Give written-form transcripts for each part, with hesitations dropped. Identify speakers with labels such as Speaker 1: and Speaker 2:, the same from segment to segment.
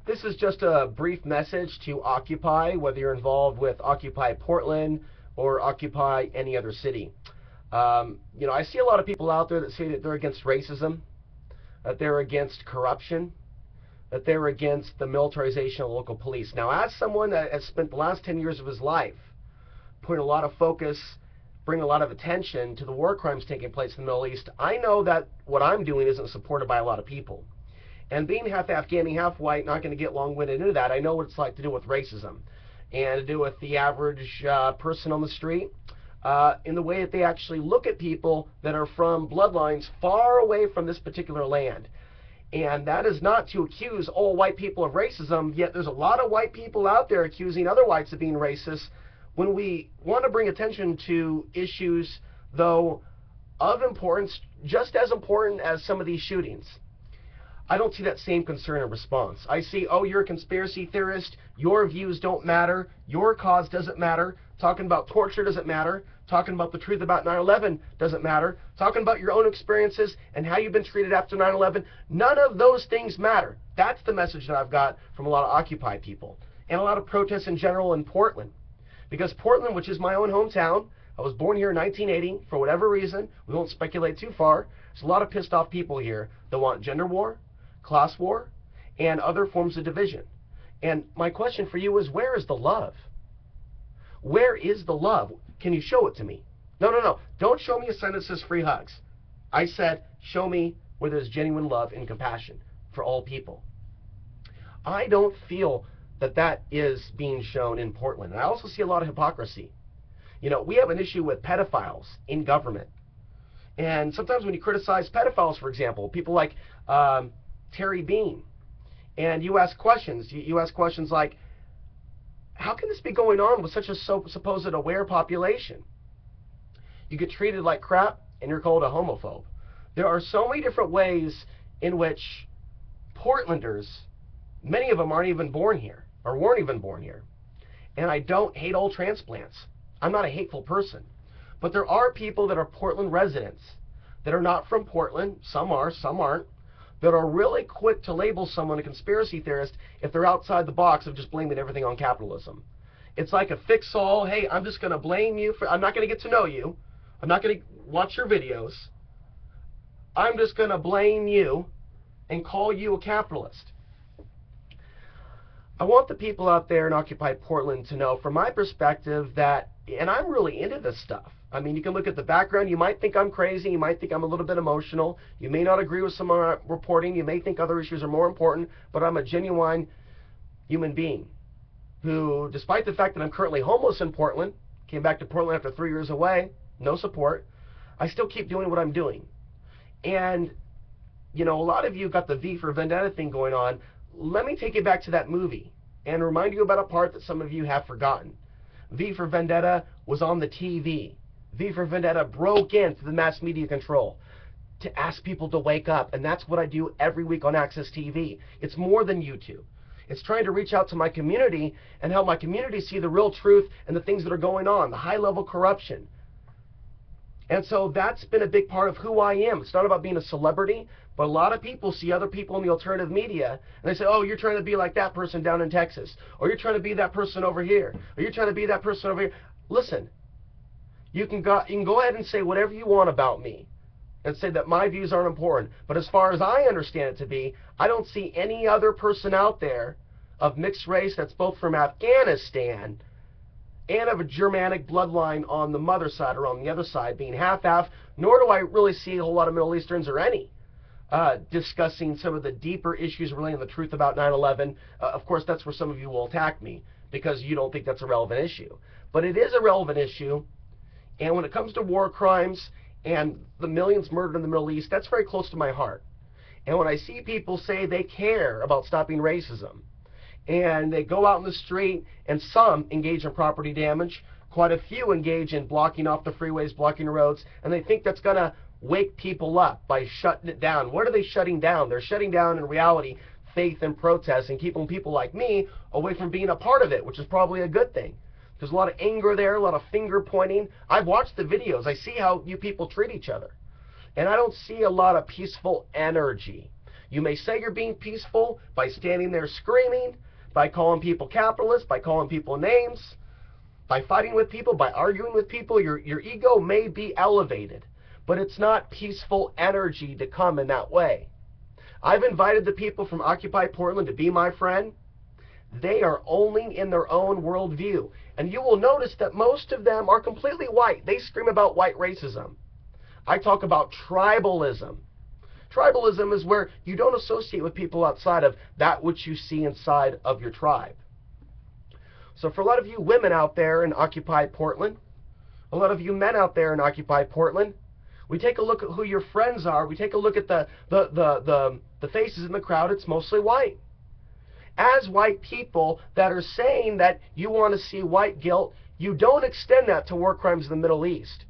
Speaker 1: This is just a brief message to Occupy, whether you're involved with Occupy Portland or Occupy any other city. I see a lot of people out there that say that they're against racism, that they're against corruption, that they're against the militarization of local police. Now, as someone that has spent the last 10 years of his life putting a lot of focus, bringing a lot of attention to the war crimes taking place in the Middle East, I know that what I'm doing isn't supported by a lot of people. And being half Afghani, half white, not going to get long-winded into that, I know what it's like to deal with racism and to do with the average person on the street in the way that they actually look at people that are from bloodlines far away from this particular land. And that is not to accuse all white people of racism, yet there's a lot of white people out there accusing other whites of being racist when we want to bring attention to issues, though, of importance, just as important as some of these shootings. I don't see that same concern and response. I see, oh, you're a conspiracy theorist, your views don't matter, your cause doesn't matter, talking about torture doesn't matter, talking about the truth about 9/11 doesn't matter, talking about your own experiences and how you've been treated after 9/11, none of those things matter. That's the message that I've got from a lot of Occupy people and a lot of protests in general in Portland. Because Portland, which is my own hometown, I was born here in 1980, for whatever reason, we won't speculate too far, there's a lot of pissed off people here that want gender war, class war, and other forms of division. And my question for you is, where is the love? Where is the love? Can you show it to me? No. Don't show me a sign that says free hugs. I said, show me where there's genuine love and compassion for all people. I don't feel that that is being shown in Portland. I also see a lot of hypocrisy. We have an issue with pedophiles in government. And sometimes when you criticize pedophiles, for example, people like Terry Bean, and you ask questions. You ask questions like, how can this be going on with such a supposed aware population? You get treated like crap, and you're called a homophobe. There are so many different ways in which Portlanders, many of them aren't even born here, or weren't even born here. And I don't hate all transplants. I'm not a hateful person. But there are people that are Portland residents that are not from Portland, some are, some aren't, that are really quick to label someone a conspiracy theorist if they're outside the box of just blaming everything on capitalism. It's like a fix-all, hey, I'm just going to blame you for, I'm not going to get to know you, I'm not going to watch your videos, I'm just going to blame you and call you a capitalist. I want the people out there in Occupy Portland to know, from my perspective, that, and I'm really into this stuff. I mean, you can look at the background. You might think I'm crazy. You might think I'm a little bit emotional. You may not agree with some of my reporting. You may think other issues are more important, but I'm a genuine human being who, despite the fact that I'm currently homeless in Portland, came back to Portland after 3 years away, no support, I still keep doing what I'm doing. And, a lot of you got the V for Vendetta thing going on. Let me take you back to that movie and remind you about a part that some of you have forgotten. V for Vendetta was on the TV. V for Vendetta broke into the mass media control to ask people to wake up, and that's what I do every week on Access TV. It's more than YouTube. It's trying to reach out to my community and help my community see the real truth and the things that are going on, the high-level corruption. And so that's been a big part of who I am. It's not about being a celebrity, but a lot of people see other people in the alternative media, and they say, oh, you're trying to be like that person down in Texas, or you're trying to be that person over here, or you're trying to be that person over here. Listen. You can go ahead and say whatever you want about me and say that my views aren't important. But as far as I understand it to be, I don't see any other person out there of mixed race that's both from Afghanistan and of a Germanic bloodline on the mother side or on the other side being half-half, nor do I really see a whole lot of Middle Easterns or any discussing some of the deeper issues relating to the truth about 9/11. Of course, that's where some of you will attack me because you don't think that's a relevant issue. But it is a relevant issue. And when it comes to war crimes and the millions murdered in the Middle East, that's very close to my heart. And when I see people say they care about stopping racism, and they go out in the street, and some engage in property damage, quite a few engage in blocking off the freeways, blocking the roads, and they think that's going to wake people up by shutting it down. What are they shutting down? They're shutting down, in reality, faith and protest and keeping people like me away from being a part of it, which is probably a good thing. There's a lot of anger there, a lot of finger pointing. I've watched the videos. I see how you people treat each other. And I don't see a lot of peaceful energy. You may say you're being peaceful by standing there screaming, by calling people capitalists, by calling people names, by fighting with people, by arguing with people. Your ego may be elevated, but it's not peaceful energy to come in that way. I've invited the people from Occupy Portland to be my friend. They are only in their own worldview. And you will notice that most of them are completely white. They scream about white racism. I talk about tribalism. Tribalism is where you don't associate with people outside of that which you see inside of your tribe. So for a lot of you women out there in Occupy Portland, a lot of you men out there in Occupy Portland, we take a look at who your friends are. We take a look at the faces in the crowd. It's mostly white. As white people that are saying that you want to see white guilt, you don't extend that to war crimes in the Middle East.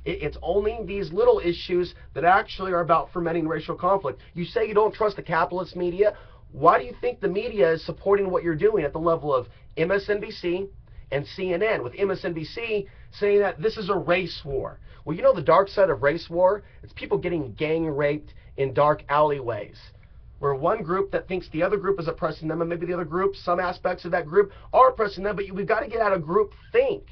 Speaker 1: It's only these little issues that actually are about fermenting racial conflict. You say you don't trust the capitalist media. Why do you think the media is supporting what you're doing at the level of MSNBC and CNN, with MSNBC saying that this is a race war? Well, you know the dark side of race war? It's people getting gang raped in dark alleyways, where one group that thinks the other group is oppressing them, and maybe the other group, some aspects of that group are oppressing them, but we've got to get out of group think.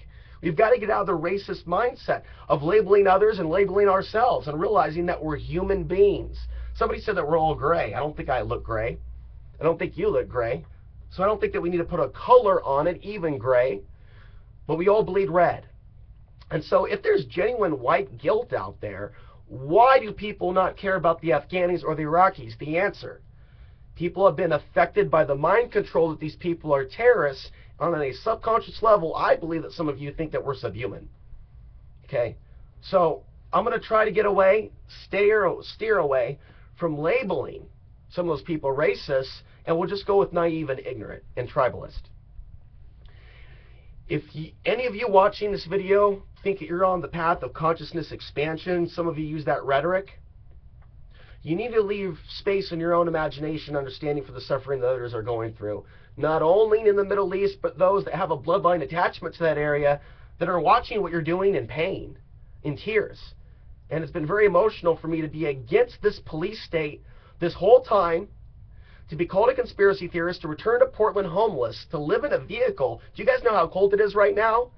Speaker 1: We've got to get out of the racist mindset of labeling others and labeling ourselves and realizing that we're human beings. Somebody said that we're all gray. I don't think I look gray. I don't think you look gray. So I don't think that we need to put a color on it, even gray. But we all bleed red. And so if there's genuine white guilt out there, why do people not care about the Afghanis or the Iraqis? The answer: people have been affected by the mind control that these people are terrorists. On a subconscious level, I believe that some of you think that we're subhuman. Okay? So I'm going to try to get away, steer away from labeling some of those people racist, and we'll just go with naive and ignorant and tribalist. If any of you watching this video think that you're on the path of consciousness expansion, some of you use that rhetoric, you need to leave space in your own imagination, understanding for the suffering that others are going through. Not only in the Middle East, but those that have a bloodline attachment to that area that are watching what you're doing in pain, in tears. And it's been very emotional for me to be against this police state this whole time, to be called a conspiracy theorist, to return to Portland homeless, to live in a vehicle. Do you guys know how cold it is right now?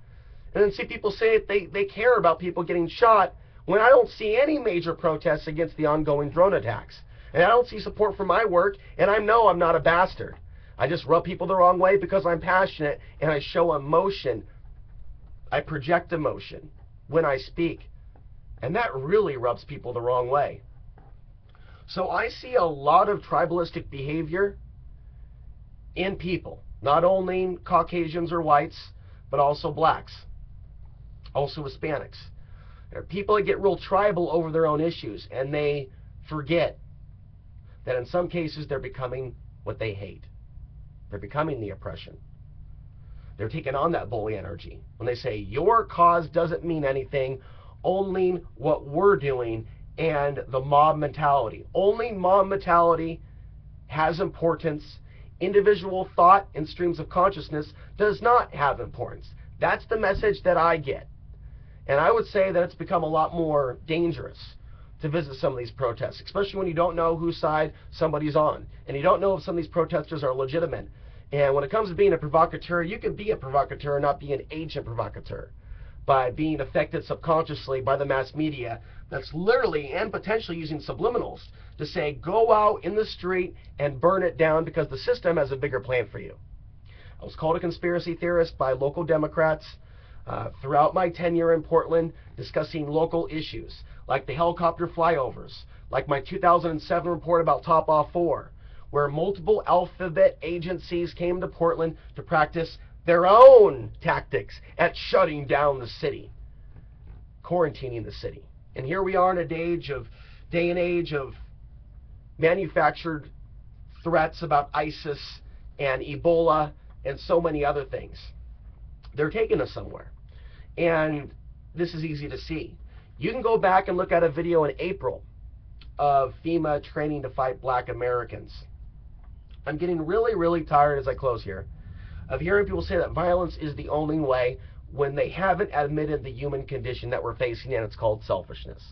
Speaker 1: And then see people say they care about people getting shot, when I don't see any major protests against the ongoing drone attacks. And I don't see support for my work, and I know I'm not a bastard. I just rub people the wrong way because I'm passionate and I show emotion. I project emotion when I speak. And that really rubs people the wrong way. So I see a lot of tribalistic behavior in people. Not only Caucasians or whites, but also blacks. Also Hispanics. There are people that get real tribal over their own issues, and they forget that in some cases they're becoming what they hate. They're becoming the oppression. They're taking on that bully energy. When they say, your cause doesn't mean anything, only what we're doing, and the mob mentality. Only mob mentality has importance. Individual thought and streams of consciousness does not have importance. That's the message that I get. And I would say that it's become a lot more dangerous to visit some of these protests, especially when you don't know whose side somebody's on, and you don't know if some of these protesters are legitimate. And when it comes to being a provocateur, you can be a provocateur and not be an agent provocateur by being affected subconsciously by the mass media that's literally and potentially using subliminals to say, go out in the street and burn it down because the system has a bigger plan for you. I was called a conspiracy theorist by local Democrats throughout my tenure in Portland, discussing local issues like the helicopter flyovers, like my 2007 report about Top Off 4, where multiple alphabet agencies came to Portland to practice their own tactics at shutting down the city, quarantining the city. And here we are in a day and age of manufactured threats about ISIS and Ebola and so many other things. They're taking us somewhere. And this is easy to see. You can go back and look at a video in April of FEMA training to fight black Americans. I'm getting really, really tired as I close here of hearing people say that violence is the only way when they haven't admitted the human condition that we're facing, and it's called selfishness.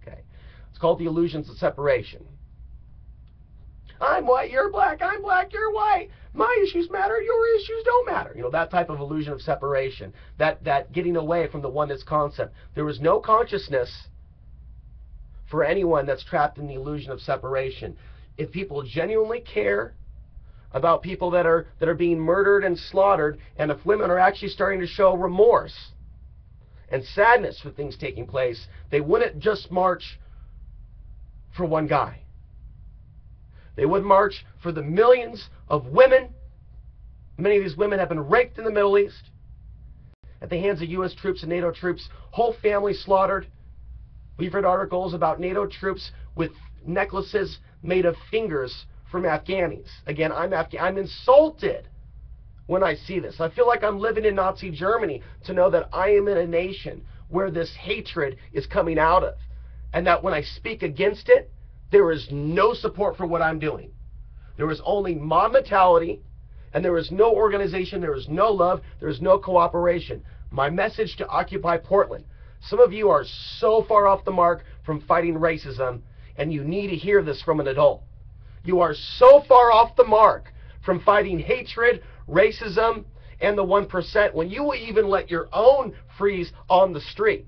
Speaker 1: Okay, it's called the illusions of separation. I'm white, you're black, I'm black, you're white. My issues matter, your issues don't matter. You know, that type of illusion of separation, that getting away from the oneness concept. There is no consciousness for anyone that's trapped in the illusion of separation. If people genuinely care about people that are being murdered and slaughtered, and if women are actually starting to show remorse and sadness for things taking place, they wouldn't just march for one guy. They would march for the millions of women. Many of these women have been raped in the Middle East at the hands of U.S. troops and NATO troops, whole families slaughtered. We've read articles about NATO troops with necklaces made of fingers from Afghanis. Again, I'm insulted when I see this. I feel like I'm living in Nazi Germany to know that I am in a nation where this hatred is coming out of, and that when I speak against it, there is no support for what I'm doing. There is only mob mentality, and there is no organization, there is no love, there is no cooperation. My message to Occupy Portland: some of you are so far off the mark from fighting racism, and you need to hear this from an adult. You are so far off the mark from fighting hatred, racism, and the 1% when you will even let your own freeze on the street,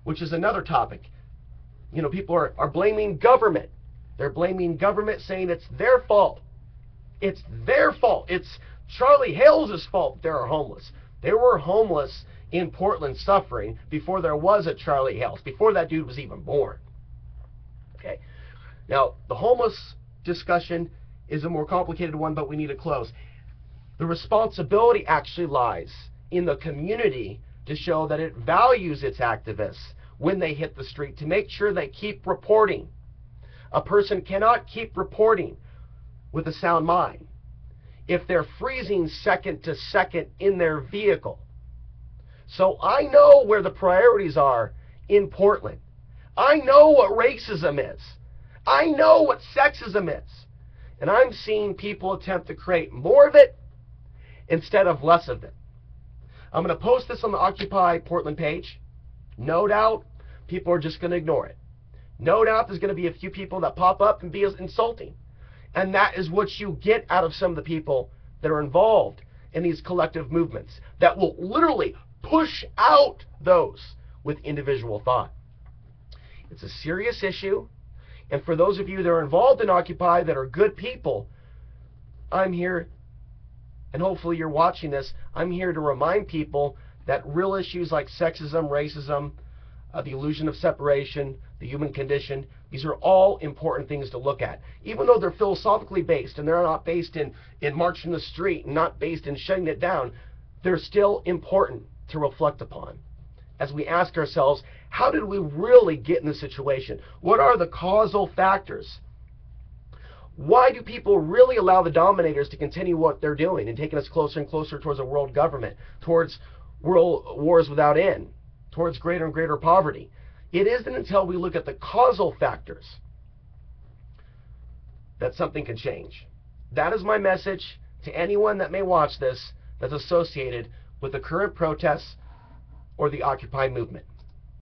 Speaker 1: which is another topic. You know, people are blaming government. They're blaming government, saying it's their fault. It's their fault. It's Charlie Hales' fault they are homeless. There were homeless in Portland suffering before there was a Charlie Hales, before that dude was even born. Okay. Now, the homeless discussion is a more complicated one, but we need to close. The responsibility actually lies in the community to show that it values its activists when they hit the street, to make sure they keep reporting. A person cannot keep reporting with a sound mind if they're freezing second to second in their vehicle. So I know where the priorities are in Portland. I know what racism is. I know what sexism is. And I'm seeing people attempt to create more of it instead of less of it. I'm going to post this on the Occupy Portland page. No doubt people are just going to ignore it. No doubt there's going to be a few people that pop up and be insulting. And that is what you get out of some of the people that are involved in these collective movements that will literally push out those with individual thought. It's a serious issue. And for those of you that are involved in Occupy that are good people, I'm here, and hopefully you're watching this, I'm here to remind people that real issues like sexism, racism, the illusion of separation, the human condition, these are all important things to look at. Even though they're philosophically based, and they're not based in marching the street, and not based in shutting it down, they're still important to reflect upon as we ask ourselves, how did we really get in this situation? What are the causal factors? Why do people really allow the dominators to continue what they're doing and taking us closer and closer towards a world government, towards world wars without end, towards greater and greater poverty? It isn't until we look at the causal factors that something can change. That is my message to anyone that may watch this that's associated with the current protests or the Occupy movement.